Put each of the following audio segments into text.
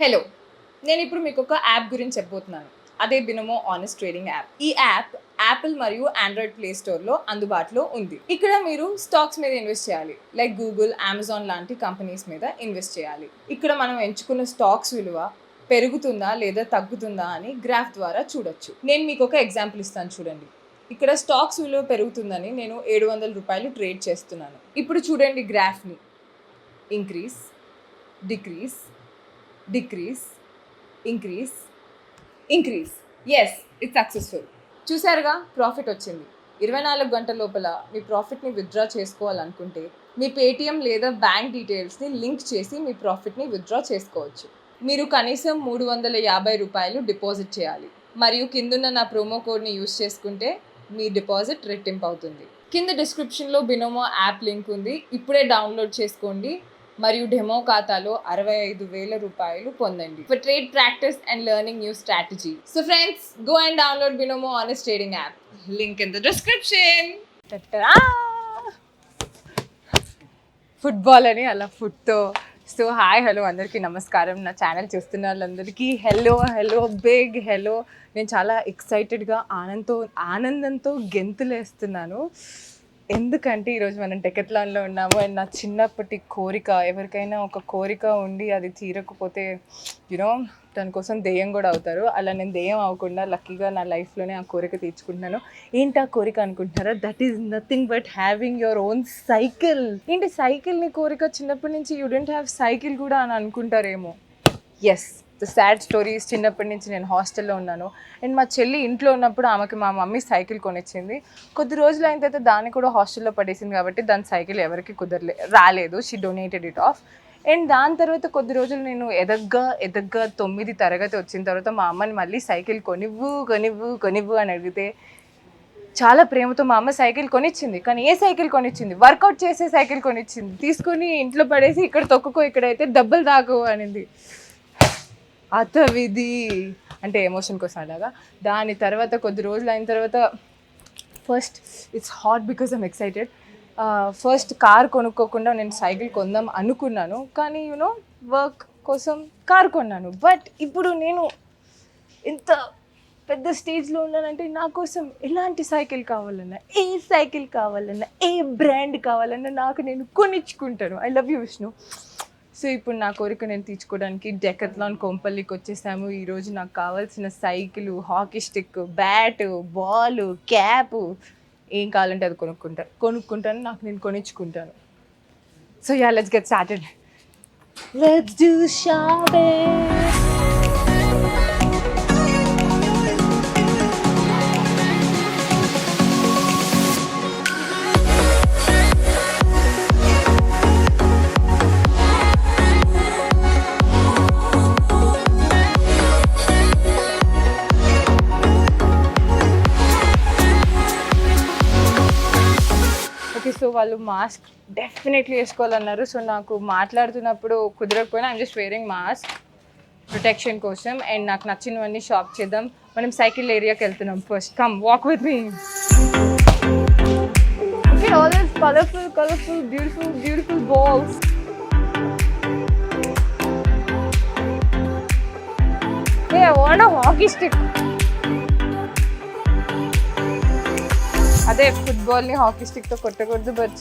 Hello, నేను ఇప్పుడు మీకు ఒక యాప్ గురించి చెప్పబోతున్నాను. అదే బినోమో ఆనెస్ట్ ట్రేడింగ్ యాప్. ఈ యాప్ యాపిల్ మరియు ఆండ్రాయిడ్ ప్లే స్టోర్లో అందుబాటులో ఉంది. ఇక్కడ మీరు స్టాక్స్ మీద ఇన్వెస్ట్ చేయాలి. లైక్ గూగుల్, అమెజాన్ లాంటి కంపెనీస్ మీద ఇన్వెస్ట్ చేయాలి. ఇక్కడ మనం ఎంచుకున్న స్టాక్స్ విలువ పెరుగుతుందా లేదా తగ్గుతుందా అని గ్రాఫ్ ద్వారా చూడొచ్చు. నేను మీకు ఒక ఎగ్జాంపుల్ ఇస్తాను, చూడండి. ఇక్కడ స్టాక్స్ విలువ పెరుగుతుందని నేను 700 రూపాయలు ట్రేడ్ చేస్తున్నాను. ఇప్పుడు చూడండి గ్రాఫ్ని. Increase, decrease, decrease, increase, increase. Yes, it's successful. చూసారుగా, ప్రాఫిట్ వచ్చింది. 24 గంటల లోపల మీ ప్రాఫిట్ని విత్డ్రా చేసుకోవాలనుకుంటే మీ పేటిఎం లేదా బ్యాంక్ డీటెయిల్స్ని లింక్ చేసి మీ ప్రాఫిట్ని విత్డ్రా చేసుకోవచ్చు. మీరు కనీసం 350 రూపాయలు డిపాజిట్ చేయాలి. మరియు కిందున్న నా ప్రోమో కోడ్ని యూస్ చేసుకుంటే మీ డిపాజిట్ రెట్టింపు అవుతుంది. కింద డిస్క్రిప్షన్లో బినోమో యాప్ లింక్ ఉంది. ఇప్పుడే డౌన్లోడ్ చేసుకోండి మరియు డెమో ఖాతాలో 65,000 రూపాయలు పొందండి for trade practice and learning new strategy. So friends, go and download Binomo honest trading app. Link in the description. Football అని అలా ఫుట్తో. సో హాయ్, హలో, అందరికీ నమస్కారం. నా ఛానల్ చూస్తున్న వాళ్ళందరికీ హలో, బిగ్ హలో. నేను చాలా ఎక్సైటెడ్గా ఆనందంతో గెంతులేస్తున్నాను. ఎందుకంటే ఈరోజు మనం డెకట్లాన్లో ఉన్నాము. అండ్ నా చిన్నప్పటి కోరిక, ఎవరికైనా ఒక కోరిక ఉండి అది తీరకపోతే దానికోసం దెయ్యం కూడా అవుతారు. అలా నేను దెయ్యం అవ్వకుండా లక్కీగా నా లైఫ్లోనే ఆ కోరిక తీర్చుకుంటున్నాను. ఏంటి ఆ కోరిక అనుకుంటున్నారా? That is nothing but having your own cycle. ఏంటి సైకిల్ని కోరిక? చిన్నప్పటి నుంచి యూ డోంట్ హ్యావ్ సైకిల్ కూడా అని అనుకుంటారేమో. Yes, the sad stories. చిన్నప్పటి నుంచి నేను హాస్టల్లో ఉన్నాను. అండ్ మా చెల్లి ఇంట్లో ఉన్నప్పుడు ఆమెకి మా మమ్మీ సైకిల్ కొనిచ్చింది. కొద్ది రోజులు అయిన తర్వాత దాన్ని కూడా హాస్టల్లో పడేసింది కాబట్టి దాని సైకిల్ ఎవరికి రాలేదు. She donated it of. And దాని తర్వాత కొద్ది రోజులు నేను ఎదగ్గా 9వ తరగతి వచ్చిన తర్వాత మా అమ్మని మళ్ళీ సైకిల్ కొనివ్వు అని అడిగితే చాలా ప్రేమతో మా అమ్మ సైకిల్ కొనిచ్చింది. కానీ ఏ సైకిల్ కొనిచ్చింది? వర్కౌట్ చేసే సైకిల్ కొనిచ్చింది. తీసుకొని ఇంట్లో పడేసి ఇక్కడ తొక్కుకో, ఇక్కడైతే దెబ్బలు తాకు అనింది. అతవిధి అంటే ఎమోషన్ కోసం అలాగా. దాని తర్వాత కొద్ది రోజులు అయిన తర్వాత first it's hot because I'm excited. First car కొనుక్కోకుండా నేను సైకిల్ కొందాం అనుకున్నాను. కానీ వర్క్ కోసం కార్ కొన్నాను. బట్ ఇప్పుడు నేను ఇంత పెద్ద స్టేజ్లో ఉన్నానంటే నా కోసం ఎలాంటి సైకిల్ కావాలన్నా, ఏ సైకిల్ కావాలన్నా, ఏ బ్రాండ్ కావాలన్నా నాకు నేను కొనిచ్చుకుంటాను. I love you Vishnu. So ఇప్పుడు నా కోరిక నేను తీర్చుకోవడానికి డెకత్లాన్ కొంపల్లికి వచ్చేసాము. ఈరోజు నాకు కావాల్సిన cycle, hockey stick, bat, ball, cap ఏం కావాలంటే అది కొనుక్కుంటాను. నాకు నేను కొనిచ్చుకుంటాను. So yeah, let's get started. Let's do shopping. So వాళ్ళు మాస్క్ డెఫినెట్లీ వేసుకోవాలన్నారు. సో నాకు మాట్లాడుతున్నప్పుడు కుదరకపోయినా I'm just wearing mask protection కోసం. అండ్ నాకు నచ్చినవన్నీ షాప్ చేద్దాం. మనం సైకిల్ ఏరియాకి వెళ్తున్నాం. First come walk with me. Okay, all this colourful beautiful balls. Hey, I want a hockey stick. అదే ఫుట్బాల్ని హాకీ స్టిక్తో కొట్టకూడదు, బట్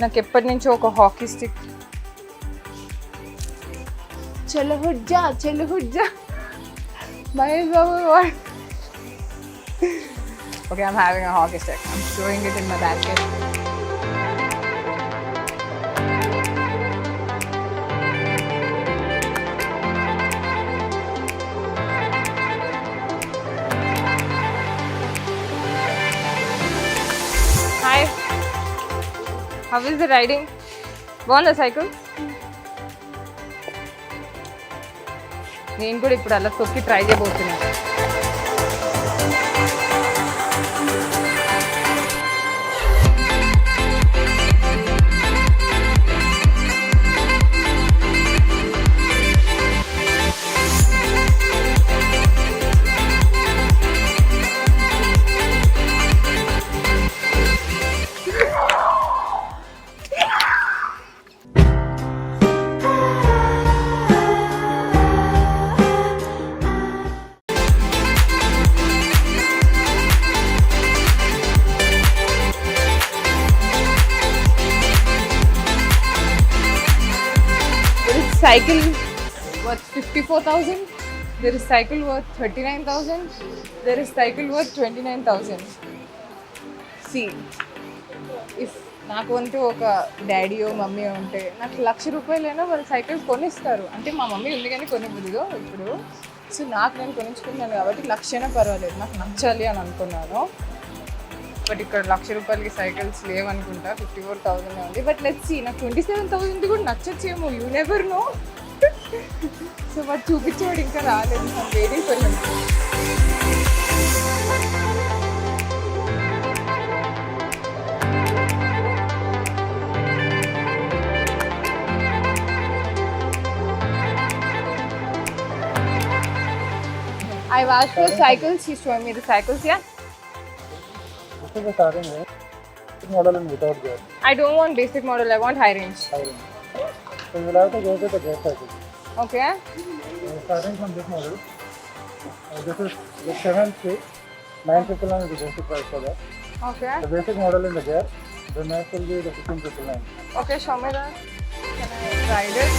నాకు ఎప్పటి నుంచో ఒక హాకీ స్టిక్. చెల్లుహుజ్జా Mahesh Babu. Okay, I'm having a hockey stick. I'm throwing it in my basket. Hi. How is the riding? బాగుందా cycle? నేను కూడా ఇప్పుడు అలా తొక్కి ట్రై చేయబోతున్నాను. cycle worth 54,000. There is cycle worth 39,000. There is cycle worth 29,000. See, if నాకు అంటూ ఒక డాడీయో మమ్మీ ఉంటే నాకు ₹1,00,000 వాళ్ళు సైకిల్ కొనిస్తారు. అంటే మా మమ్మీ ఉంది కానీ కొనివ్వదు ఇప్పుడు. సో నాకు నేను కొనించుకున్నాను కాబట్టి 1,00,000 పర్వాలేదు, నాకు నచ్చాలి అని అనుకున్నాను. బట్ ఇక్కడ ₹1,00,000కి సైకిల్స్ లేవనుకుంటా, 54,000 ఉంది. బట్ లెట్స్ సీ, నాకు 27,000 కూడా నచ్చచ్చేమో, యూ నెవర్ నో. సో వాడు చూపించేవాడు ఇంకా రాలేదు, నేను waiting for him. I've asked for cycles, he's showing me the cycles, yeah? This is the starting range. Basic model and without gear. I don't want basic model, I want high range. High range. So you will have to go to the gear cycle. Okay. Starting from this model. This is the 7th seat. 9,999 is the basic price for that. Okay. The basic model in the gear. The next will be the 15,999. Okay, show me that. Can I ride it?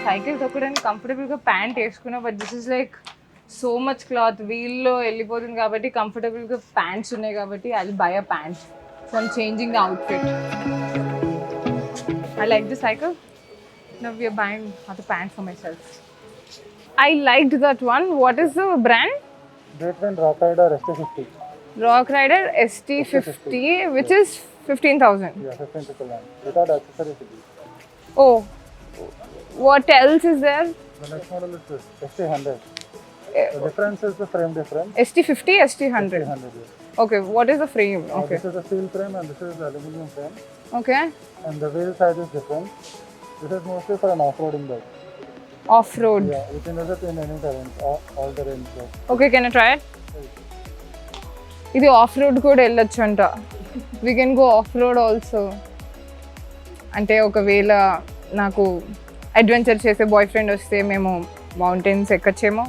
Cycle తొక్కడానికి కంఫర్టబుల్గా pant వేసుకున్నా, but this is like so much cloth, వీల్లో వెళ్ళిపోతుంది కాబట్టి కంఫర్టబుల్గా pants ఉన్నాయి కాబట్టి I will buy a pant. So I'm changing the outfit. I like the cycle. Now we are buying other pant for my self. I liked that one. What is the brand? Great Trend Rock Rider ST50. Rock Rider ST50, which is 15,000. Yeah, 15,999. Without accessories it is. Oh, what else is there? The next model is this ST100. The difference is the frame difference. ST50, ST100. ST100, yes. Okay, what is the frame? Okay. This is the steel frame and this is the aluminum frame. Okay. And the wheel size is different. This is mostly for an off-roading bike. Off-road. Yeah, you can use it in any terrain, all terrain. Okay, can I try it? ఇది of road కూడా వెళ్ళొచ్చు అంట. We can go of road also. అంటే ఒకవేళ నాకు adventure చేసే boy friend వస్తే మేము mountains ఎక్కచ్చేమో.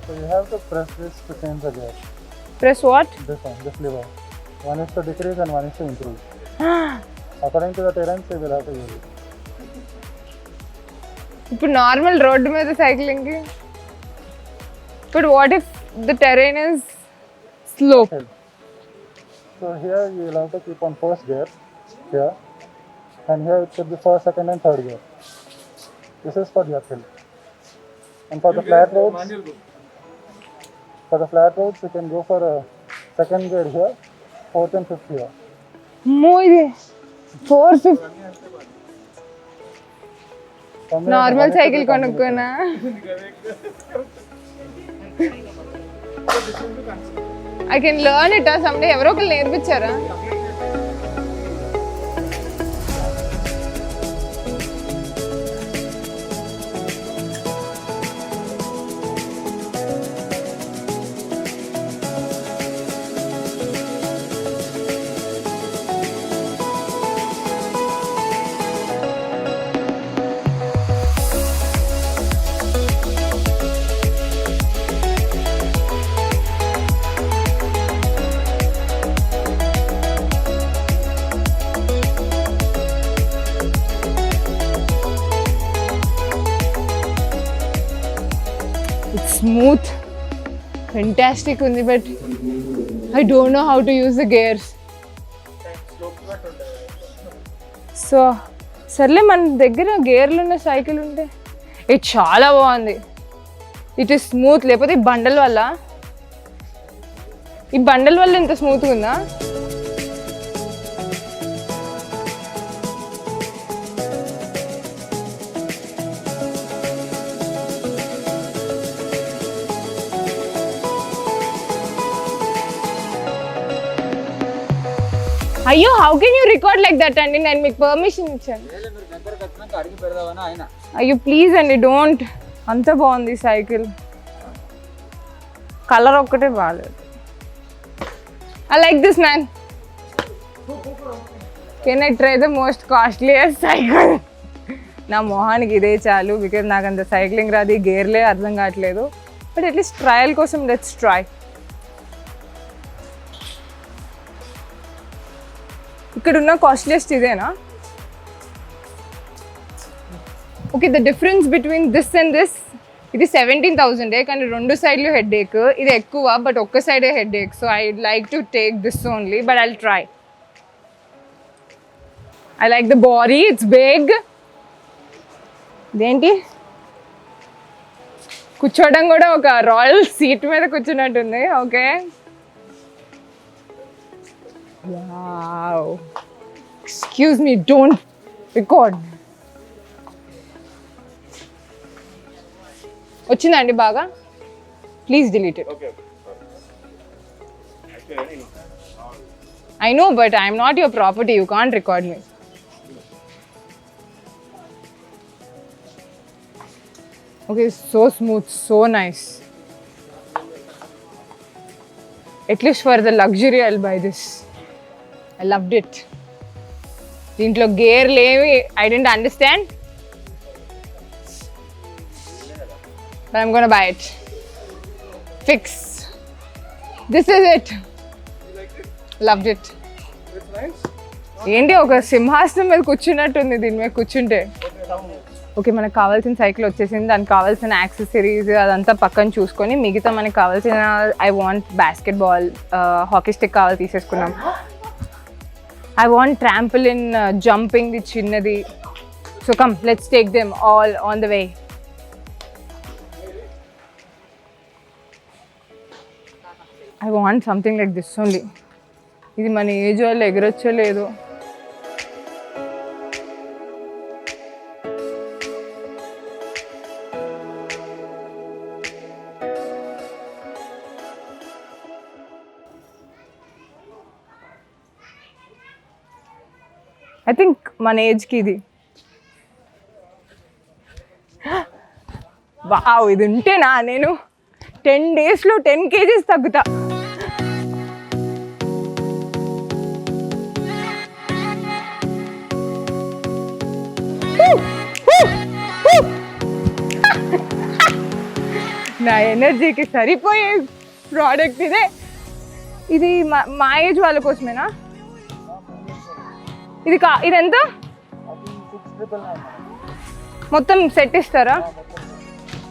So you have to press this to change the gear. Press what? This one, this lever. One is to decrease and one is to increase. According to the terrain, you will have to use it. ఇప్పుడు normal road మీద సైక్లింగ్కి. But what if the terrain is slope? So here you will have to keep on first gear here, and here it should be first, second, and third gear. This is for the uphill. And for the flat roads, you can go for a second gear here, fourth and fifth here. ఇది 450. Normal cycle కొనుక్కున్నా. I can learn it someday. ఎవరో ఒకరు నేర్పించారా? Smooth fantastic ఉంది, but I don't know how to use the gears. So సర్లే, మన దగ్గర గేర్లు ఉన్న సైకిల్ ఉంటే. ఇది చాలా బాగుంది. It is smooth. లేకపోతే ఈ బండల వల్ల ఇంత స్మూత్గా ఉందా? అయ్యో how can you record like that అండి, నేను మీకు పర్మిషన్ ఇచ్చాను. అయ్యో ప్లీజ్ అండి డోంట్. అంత బాగుంది సైకిల్, కలర్ ఒక్కటే బాగాలేదు. I like this man. Can I try the most costliest cycle? నా మొహానికి ఇదే చాలు, బికాజ్ నాకు అంత సైక్లింగ్ రాదు, గేర్లే అర్థం కావట్లేదు. బట్ అట్లీస్ట్ ట్రయల్ కోసం లెట్స్ ట్రై. ఇక్కడ ఉన్న కాస్ట్లీయెస్ట్ ఇదేనా? Okay, the difference between this and this, ఇది 17,000 కానీ రెండు సైడ్లు హెడ్ ఏక్. ఇది ఎక్కువ బట్ ఒక్క సైడే headache. So I like to take this only, but I'll try. I like the body, it's big. ఇదేంటి కూర్చోవడం కూడా ఒక రాయల్ సీట్ మీద కూర్చున్నట్టుంది. Okay, wow, excuse me, don't record. వచ్చిందండి బాగా? Please delete it. I know, but I'm not your property. You can't record me. Okay, so smooth, so nice. At least for the luxury, I'll buy this. I loved it. దీంట్లో gear Levi. I didn't understand, but I'm gonna buy it. Fix. This is it. Loved it. ఏంటి ఒక సింహాసనం మీద కూర్చున్నట్టుంది దీని మీద కూర్చుంటే. Okay, మనకు కావాల్సిన సైకిల్ వచ్చేసింది, దానికి కావాల్సిన యాక్సెసరీస్ అదంతా పక్కన చూసుకొని మిగతా మనకి కావాల్సిన I want basketball, hockey stick కావాలి తీసేసుకున్నాం. ఐ వాంట్ ట్రాంపోలిన్, జంపింగ్ చిన్నది. So come let's take them all on the way. I want something like this only. ఇది మన ఏజ్ వాళ్ళు ఎగరొచ్చో లేదో. ఐ థింక్ మన ఏజ్కి ఇది. వావ్, ఇది ఉంటేనా నేను 10 daysలో 10 kgs తగ్గుతా. నా ఎనర్జీకి సరిపోయే ప్రోడక్ట్ ఇదే. ఇది మా ఏజ్ వాళ్ళ కోసమేనా? ఇది ఎంత? మొత్తం సెట్ ఇస్తారా?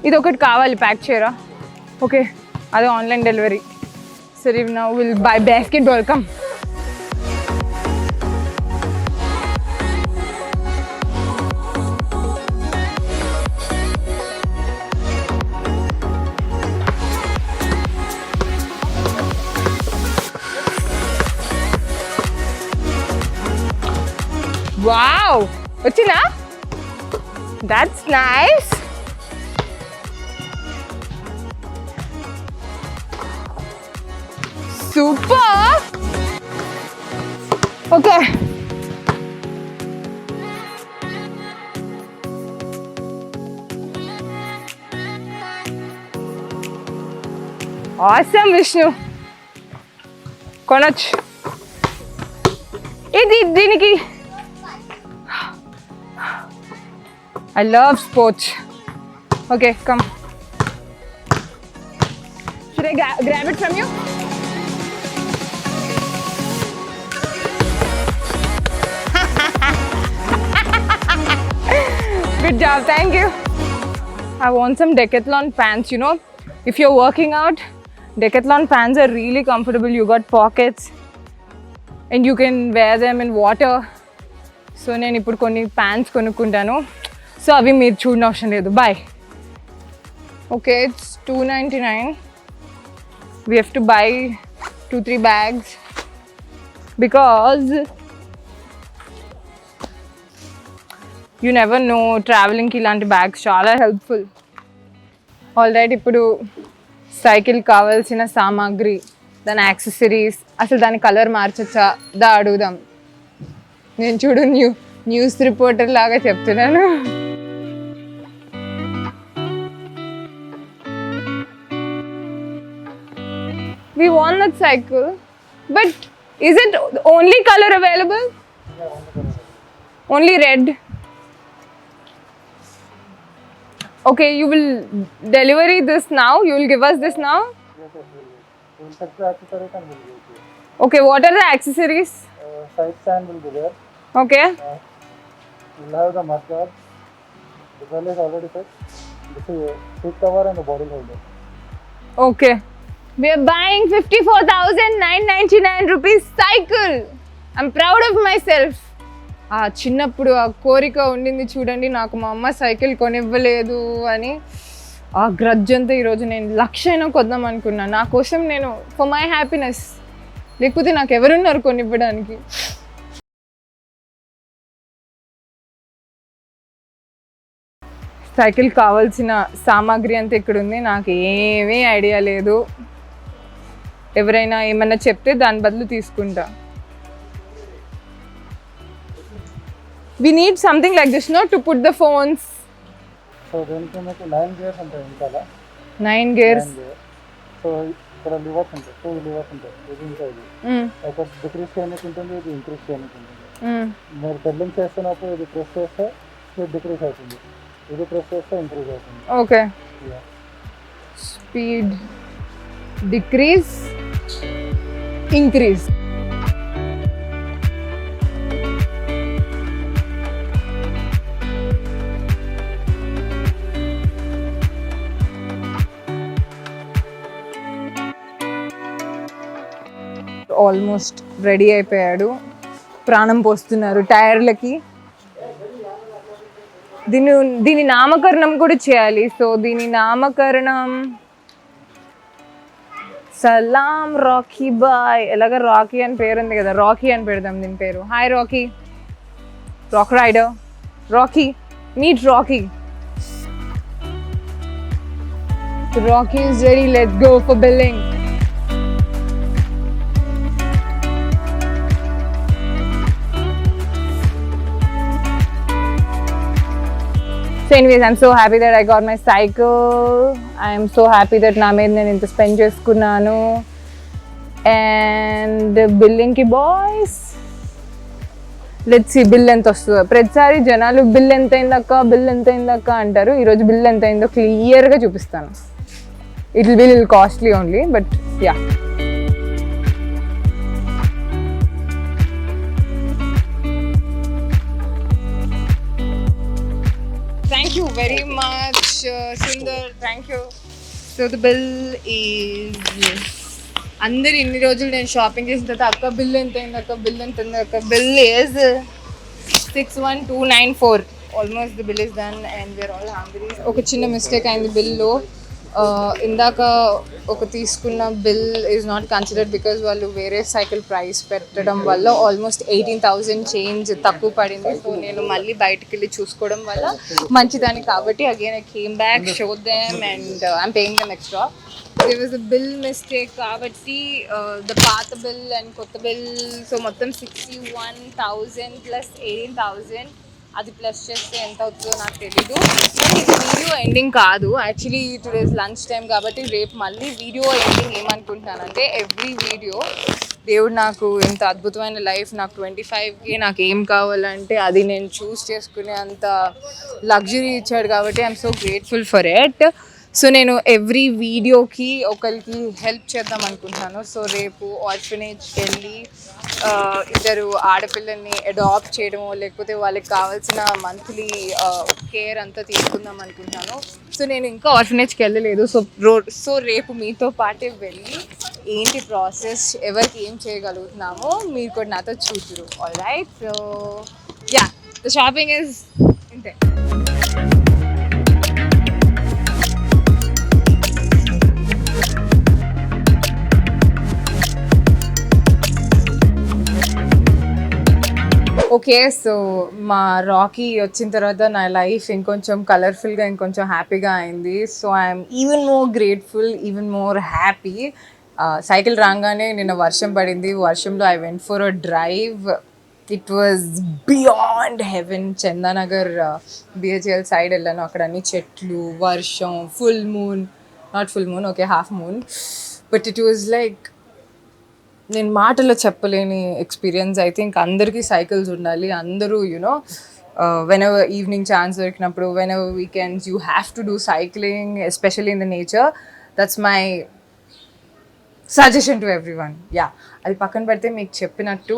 ఇది ఒకటి కావాలి, ప్యాక్ చేయరా? ఓకే, అదే ఆన్లైన్ డెలివరీ. సరే, now will buy basketball. Come. Wow, వచ్చిందా? That's nice. Super. Okay, awesome Vishnu, కొనొచ్చు. ఇది దీనికి I love sports. Okay, come. Should I grab it from you? Good job, thank you. I want some Decathlon pants, you know. If you're working out, Decathlon pants are really comfortable. You got pockets and you can wear them in water. So నేను ఇప్పుడు కొన్ని pants కొనుక్కుంటాను. So అవి మీరు చూడని అవసరం లేదు. Bye. Okay, it's $2.99. We have to buy 2-3 bags because you never know, ట్రావెలింగ్కి ఇలాంటి బ్యాగ్స్ చాలా హెల్ప్ఫుల్. ఆల్రైట్, ఇప్పుడు సైకిల్ కావాల్సిన సామాగ్రి దాని యాక్సెసరీస్, అసలు దాని కలర్ మార్చొచ్చా దా అడుగుదాం. నేను చూడు న్యూస్ రిపోర్టర్ లాగా చెప్తున్నాను. We want that cycle, but is it only color available? Only red. Okay, you will delivery this now. You will give us this now. Yes, we'll fetch the accessories and we'll give it to you. Okay, what are the accessories? Side stand will be there. Okay. We'll have the mudguard. The bell is already fit. This is a seat cover and a bottle holder. Okay. We are buying 54,999 rupees cycle. I'm proud of myself. ఆ చిన్నప్పుడు ఆ కోరిక ఉండింది చూడండి, నాకు మా అమ్మ cycle కొనివ్వలేదు అని. ఆ గ్రడ్జ్ అంతా ఈరోజు నేను 1,00,000 అయినా కొద్దాం అనుకున్నా. నా కోసం నేను, ఫర్ మై హ్యాపీనెస్. లేకపోతే నాకు ఎవరున్నారు కొనివ్వడానికి? సైకిల్ కావాల్సిన సామాగ్రి అంతా ఇక్కడ ఉంది. నాకు ఏమీ ఐడియా లేదు. ఎవరైనా ఏమన్నా చెప్తే దాని బదులు తీసుకుంటా. We need something like this, no, to put the phones. So దీనికి మీకు 9 gears ఉంటాయి ఇంకా. 9 gears. సో ఇక్కడ లివర్స్ ఉంటాయి, 2 లివర్స్ ఉంటాయి. ఇది ఇంకా ఇది ఒక డిక్రీస్ చేయడానికి ఉంటుంది, ఇది ఇంక్రీస్ చేయడానికి ఉంటుంది. మీరు పెడ్లింగ్ చేస్తున్నప్పుడు ఇది ప్రెస్ చేస్తే స్పీడ్ డిక్రీస్ అవుతుంది, ఇది ప్రెస్ చేస్తే ఇంక్రీజ్ అవుతుంది. Okay. Speed decrease, increase. Almost ready అయిపోయాడు. ప్రాణం పోస్తున్నారు టైర్లకి. దీని నామకరణం కూడా చేయాలి. సో దీని నామకరణం సలాం రాకీ బాయ్. ఎలాగ రాకీ అని పేరు ఉంది కదా, రాకీ అని పెడదాం దీని పేరు. Hi Rocky, rock rider Rocky, meet Rocky. Rocky is ready, let's go for billing. So anyways, I'm so happy that I got my cycle. I'm so happy that నా మీద నేను ఇంత స్పెండ్ చేసుకున్నాను. అండ్ బిల్లింగ్కి బాయ్స్, లెట్స్ సీ బిల్ ఎంత వస్తుందో. ప్రతిసారి జనాలు బిల్ ఎంత అయిందక్క, బిల్ ఎంత అయిందక్క అంటారు. ఈరోజు బిల్ ఎంత అయిందో క్లియర్గా చూపిస్తాను. It will be little costly only, but yeah. Thank you very much, Sundar. Thank you. So the bill is, అందరు ఇన్ని రోజులు నేను షాపింగ్ చేసిన తర్వాత అక్క బిల్ ఎంత అయింది అక్క, బిల్ ఎంత అయింది అక్క. Bill is 61,294. Almost the bill is done and we are all hungry. ఒక చిన్న మిస్టేక్ అయింది బిల్లో. ఇందాక ఒక తీసుకున్న bill is not considered because వాళ్ళు వేరే సైకిల్ ప్రైస్ పెట్టడం వల్ల ఆల్మోస్ట్ 18,000 చేంజ్ తక్కువ పడింది. సో నేను మళ్ళీ బయటకు వెళ్ళి చూసుకోవడం వల్ల మంచిదాన్ని కాబట్టి again I came back, show them and I'm paying them extra. There was a bill mistake కాబట్టి the పాత బిల్ అండ్ కొత్త బిల్, సో మొత్తం 61,000 ప్లస్ 18,000. అది ప్లస్ చేస్తే ఎంత అవుతుందో నాకు తెలీదు. కానీ ఇది వీడియో ఎండింగ్ కాదు, యాక్చువల్లీ టుడేస్ లంచ్ టైం కాబట్టి రేపు మళ్ళీ వీడియో ఎండింగ్ ఏమనుకుంటున్నానంటే ఎవ్రీ వీడియో దేవుడు నాకు ఎంత అద్భుతమైన లైఫ్, నాకు 25K నాకు ఏం కావాలంటే అది నేను చూస్ చేసుకునే అంత లగ్జరీ ఇచ్చాడు కాబట్టి I'm so grateful for it. So నేను ఎవ్రీ వీడియోకి ఒకరికి హెల్ప్ చేద్దాం అనుకుంటున్నాను. సో రేపు ఆర్ఫనేజ్కి వెళ్ళి ఇద్దరు ఆడపిల్లల్ని అడాప్ట్ చేయడమో లేకపోతే వాళ్ళకి కావాల్సిన మంత్లీ కేర్ అంతా తీసుకుందాం అనుకుంటున్నాను. సో నేను ఇంకా ఆర్ఫనేజ్కి వెళ్ళలేదు. సో రేపు మీతో పాటే వెళ్ళి ఏంటి ప్రాసెస్, ఎవరికి ఏం చేయగలుగుతున్నామో మీరు కూడా నాతో చూతురు. All right, so yeah, the shopping is ఇంతే. ఓకే, సో మా రాకీ వచ్చిన తర్వాత నా లైఫ్ ఇంకొంచెం కలర్ఫుల్గా ఇంకొంచెం హ్యాపీగా అయింది. So I'm even more grateful, even more happy. Cycle రాగానే నిన్న వర్షం పడింది. వర్షంలో I went for a drive. It was beyond heaven. Chandanagar BHEL side వెళ్ళాను. అక్కడ అన్ని చెట్లు, వర్షం, full moon, not full moon, okay half moon, but it was like నేను మాటల్లో చెప్పలేని ఎక్స్పీరియన్స్. ఐ థింక్ అందరికీ సైకిల్స్ ఉండాలి. అందరూ you know whenever evening chance దొరికినప్పుడు, whenever weekends, you have to do cycling, especially in the nature. That's my suggestion to everyone. Yeah, అది పక్కన పెడితే మీకు చెప్పినట్టు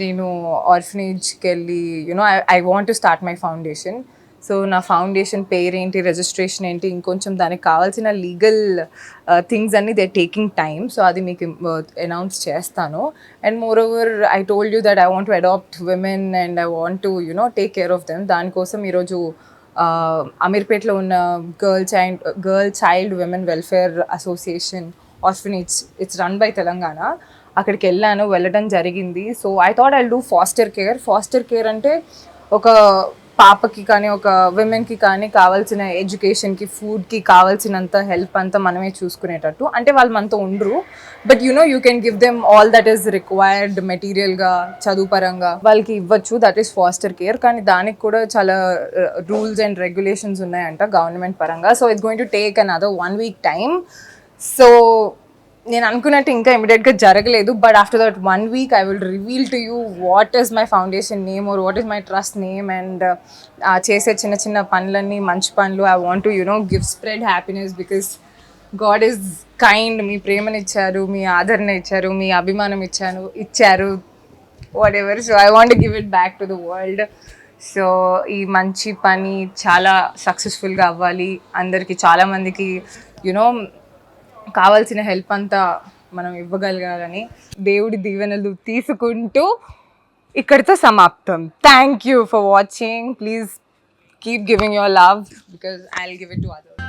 నేను ఆర్ఫనేజ్కి వెళ్ళి you know I want to start my foundation. So నా ఫౌండేషన్ పేరేంటి, రిజిస్ట్రేషన్ ఏంటి, ఇంకొంచెం దానికి కావాల్సిన లీగల్ థింగ్స్ అన్ని దే టేకింగ్ టైమ్. సో అది మీకు అనౌన్స్ చేస్తాను. And more over I told you that I want to adopt women and I want to you know take care of them. దానికోసం ఈరోజు అమీర్పేట్లో ఉన్న girl child women welfare association orphanage, it's run by Telangana, అక్కడికి వెళ్ళడం జరిగింది. So I thought I do foster care. Foster care అంటే ఒక పాపకి కానీ ఒక విమెన్కి కానీ కావాల్సిన ఎడ్యుకేషన్కి, ఫుడ్కి కావాల్సినంత హెల్ప్ అంతా మనమే చూసుకునేటట్టు. అంటే వాళ్ళు మనతో ఉండరు, but you know you can give them all that is required మెటీరియల్గా, చదువు పరంగా వాళ్ళకి ఇవ్వచ్చు. That is foster care. కానీ దానికి కూడా చాలా రూల్స్ అండ్ రెగ్యులేషన్స్ ఉన్నాయంట గవర్నమెంట్ పరంగా. So it's going to take another 1 week time. సో నేను అనుకున్నట్టు ఇంకా ఇమీడియట్గా జరగలేదు, but after that 1 week I will reveal to you what is my foundation name or what is my trust name. And చేసే చిన్న చిన్న పనులన్నీ మంచి పనులు. I want to you know give spread happiness because God is kind. మీ ప్రేమనిచ్చారు, మీ ఆదరణ ఇచ్చారు, మీ అభిమానం ఇచ్చారు whatever. So I want give it back to the world. So ఈ మంచి పని చాలా సక్సెస్ఫుల్గా అవ్వాలి. అందరికీ, చాలామందికి యునో కావాల్సిన హెల్ప్ అంతా మనం ఇవ్వగలగాలని దేవుడి దీవెనలు తీసుకుంటూ ఇక్కడితో సమాప్తం. Thank you for watching. Please keep giving your love because I will give it to others.